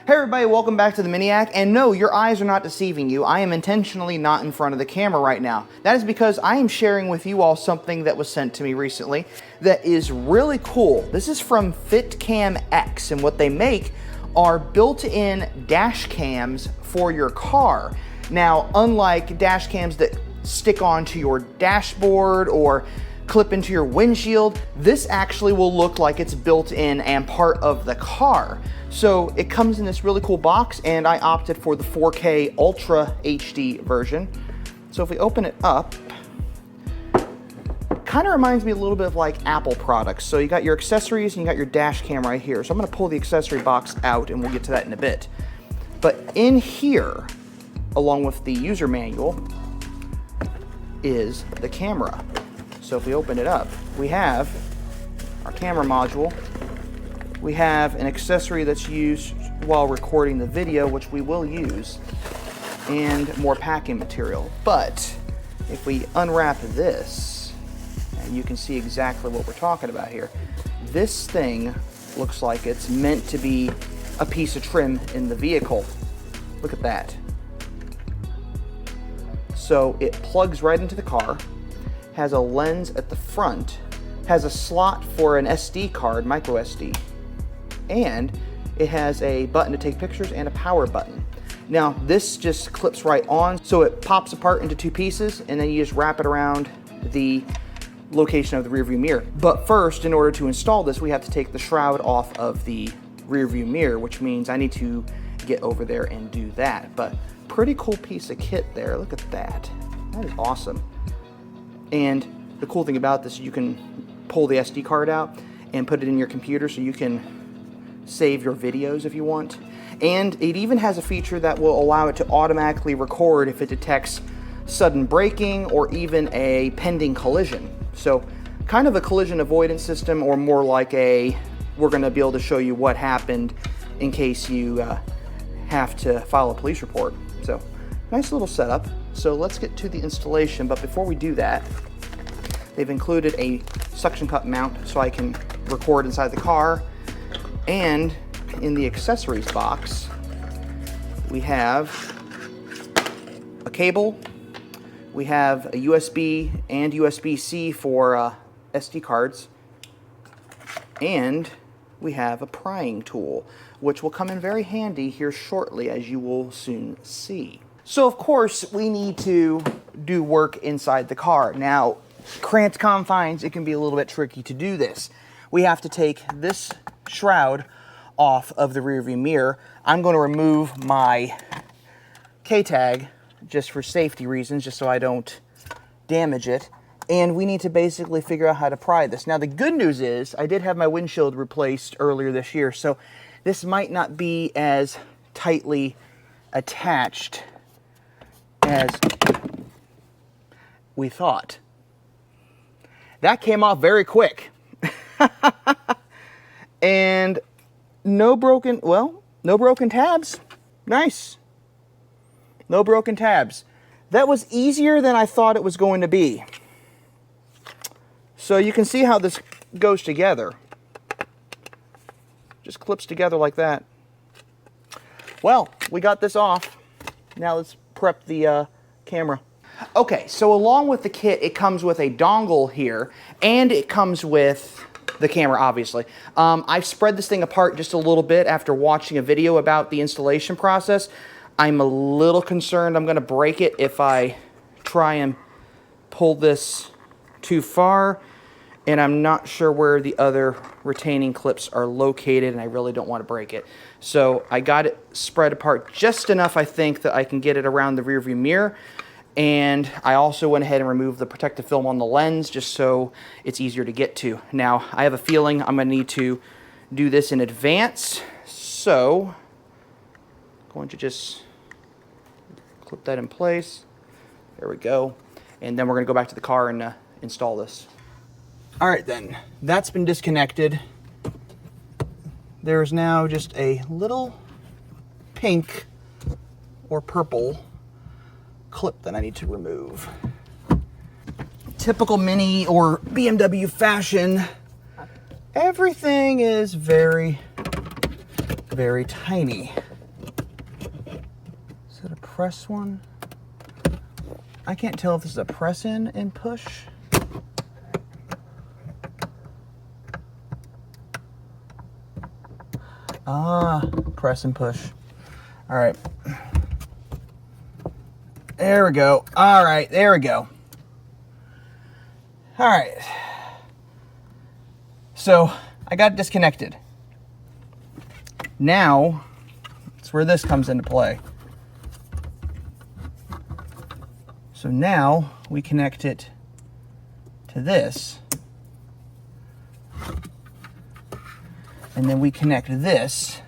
Hey everybody, welcome back to the Miniac, and no, your eyes are not deceiving you. I am intentionally not in front of the camera right now. That is because I am sharing with you all something that was sent to me recently that is really cool. This is from FitCamX, and what they make are built-in dash cams for your car. Now, unlike dash cams that stick onto your dashboard or clip into your windshield, this actually will look like it's built in and part of the car. So it comes in this really cool box, and I opted for the 4K Ultra HD version. So if we open it up, kind of reminds me a little bit of like Apple products. So you got your accessories and you got your dash cam right here. So I'm gonna pull the accessory box out and we'll get to that in a bit. But in here, along with the user manual, is the camera. So if we open it up, we have our camera module. We have an accessory that's used while recording the video, which we will use, and more packing material. But if we unwrap this, and you can see exactly what we're talking about here, this thing looks like it's meant to be a piece of trim in the vehicle. Look at that. So it plugs right into the car, has a lens at the front, has a slot for an SD card, micro SD, and it has a button to take pictures and a power button. Now this just clips right on, so it pops apart into two pieces, and then you just wrap it around the location of the rear view mirror. But first, in order to install this, we have to take the shroud off of the rear view mirror, which means I need to get over there and do that. But pretty cool piece of kit there. Look at that. That is awesome. And the cool thing about this, you can pull the SD card out and put it in your computer so you can save your videos if you want. And it even has a feature that will allow it to automatically record if it detects sudden braking or even a pending collision. So kind of a collision avoidance system, or more like a, we're gonna be able to show you what happened in case you have to file a police report. So nice little setup. So let's get to the installation, but before we do that, they've included a suction cup mount so I can record inside the car. And in the accessories box, we have a cable, we have a USB and USB-C for SD cards, and we have a prying tool, which will come in very handy here shortly, as you will soon see. So of course, we need to do work inside the car. Now, cramped confines, it can be a little bit tricky to do this. We have to take this shroud off of the rear view mirror. I'm going to remove my K-tag just for safety reasons, just so I don't damage it. And we need to basically figure out how to pry this. Now the good news is I did have my windshield replaced earlier this year, so this might not be as tightly attached as we thought. That came off very quick. And no broken tabs. Nice. No broken tabs. That was easier than I thought it was going to be. So you can see how this goes together. Just clips together like that. Well, we got this off. Now let's prep the camera. Okay, so along with the kit, it comes with a dongle here, and it comes with the camera, obviously. I've spread this thing apart just a little bit after watching a video about the installation process. I'm a little concerned I'm going to break it if I try and pull this too far, and I'm not sure where the other retaining clips are located, and I really don't want to break it. So I got it spread apart just enough, I think, that I can get it around the rear view mirror. And I also went ahead and removed the protective film on the lens just so it's easier to get to. Now, I have a feeling I'm going to need to do this in advance, so I'm going to just clip that in place. There we go. And then we're going to go back to the car and install this. All right then, that's been disconnected. There is now just a little pink or purple clip that I need to remove. Typical Mini or BMW fashion, everything is very, very tiny. press one. I can't tell if this is a press in and push. Ah, press and push. All right. There we go. All right, there we go. All right. So I got disconnected. Now, that's where this comes into play. So now we connect it to this. And then we connect this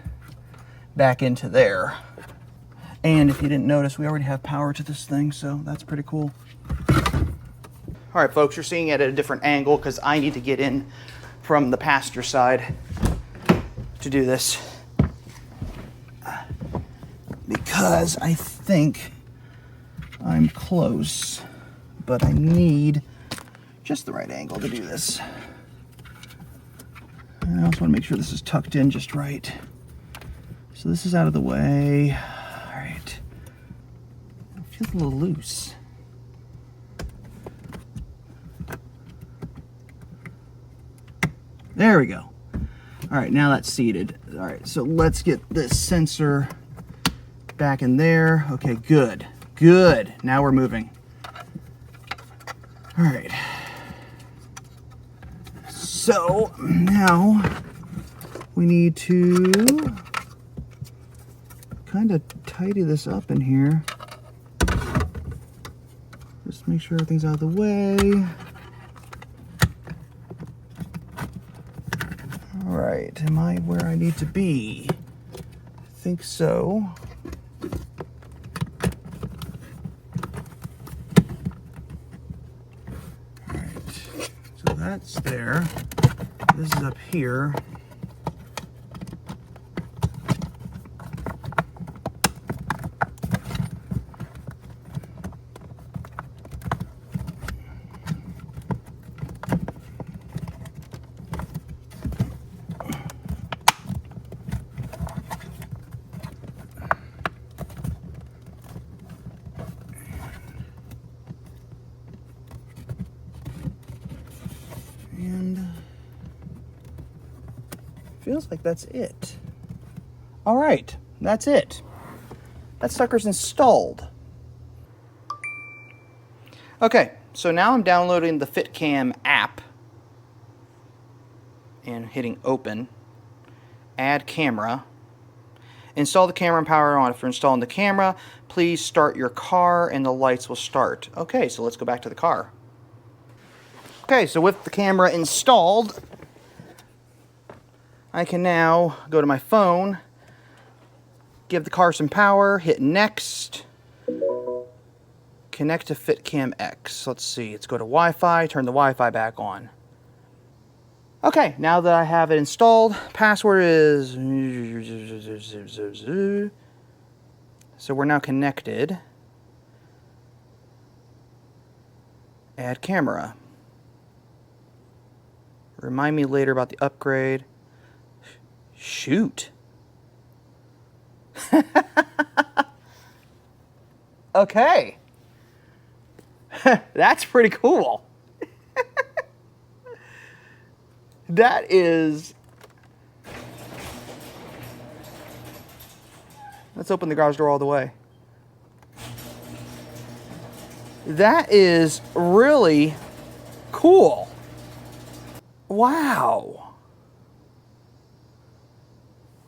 back into there. And if you didn't notice, we already have power to this thing, so that's pretty cool. All right, folks, you're seeing it at a different angle because I need to get in from the passenger side to do this. Because I think I'm close, but I need just the right angle to do this. And I also want to make sure this is tucked in just right. So this is out of the way. All right. It feels a little loose. There we go. All right, now that's seated. All right, so let's get this sensor back in there. Okay, good. Good. Now we're moving. All right. So now we need to kind of tidy this up in here. Just make sure everything's out of the way. All right, am I where I need to be? I think so. All right, so that's there. This is up here. And feels like that's it. All right, that's it. That sucker's installed. Okay, so now I'm downloading the FitCam app and hitting open, add camera, install the camera and power on. After installing the camera, please start your car and the lights will start. Okay, so let's go back to the car. Okay, so with the camera installed, I can now go to my phone, give the car some power, hit next, connect to FitCamX. Let's see, let's go to Wi-Fi, turn the Wi-Fi back on. Okay, now that I have it installed, password is... So we're now connected. Add camera. Remind me later about the upgrade. Shoot. Okay. That's pretty cool. That is... Let's open the garage door all the way. That is really cool. Wow.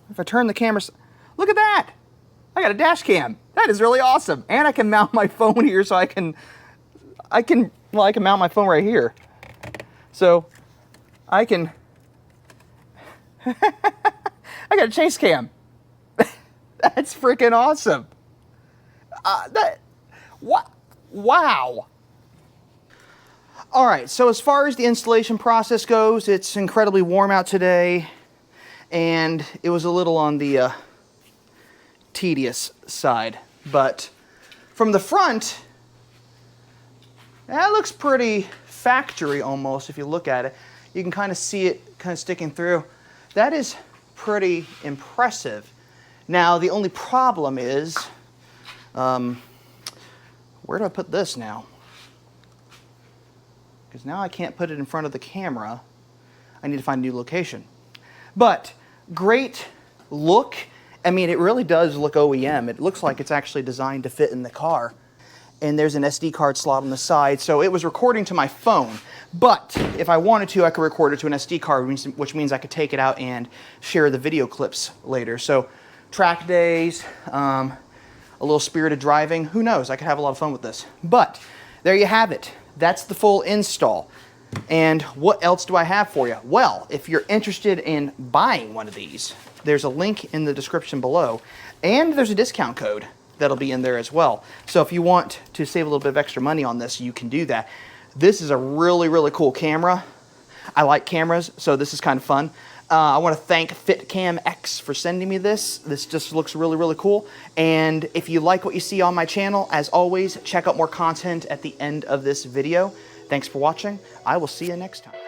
If I turn the camera... Look at that! I got a dash cam. That is really awesome. And I can mount my phone here so I can mount my phone right here. So I can... I got a chase cam. That's freaking awesome. Wow. All right, so as far as the installation process goes, it's incredibly warm out today, and it was a little on the tedious side. But from the front, that looks pretty factory almost if you look at it. You can kind of see it kind of sticking through. That is pretty impressive. Now, the only problem is, Where do I put this now? Because now I can't put it in front of the camera. I need to find a new location. But great look. I mean, it really does look OEM. It looks like it's actually designed to fit in the car. And there's an SD card slot on the side, so it was recording to my phone. But if I wanted to, I could record it to an SD card, which means I could take it out and share the video clips later. So track days, a little spirited driving, who knows, I could have a lot of fun with this. But there you have it. That's the full install. And what else do I have for you? Well, if you're interested in buying one of these, there's a link in the description below, and there's a discount code that'll be in there as well. So if you want to save a little bit of extra money on this, you can do that. This is a really, really cool camera. I like cameras, so this is kind of fun. I want to thank FitCamX for sending me this. This just looks really, really cool. And if you like what you see on my channel, as always, check out more content at the end of this video. Thanks for watching. I will see you next time.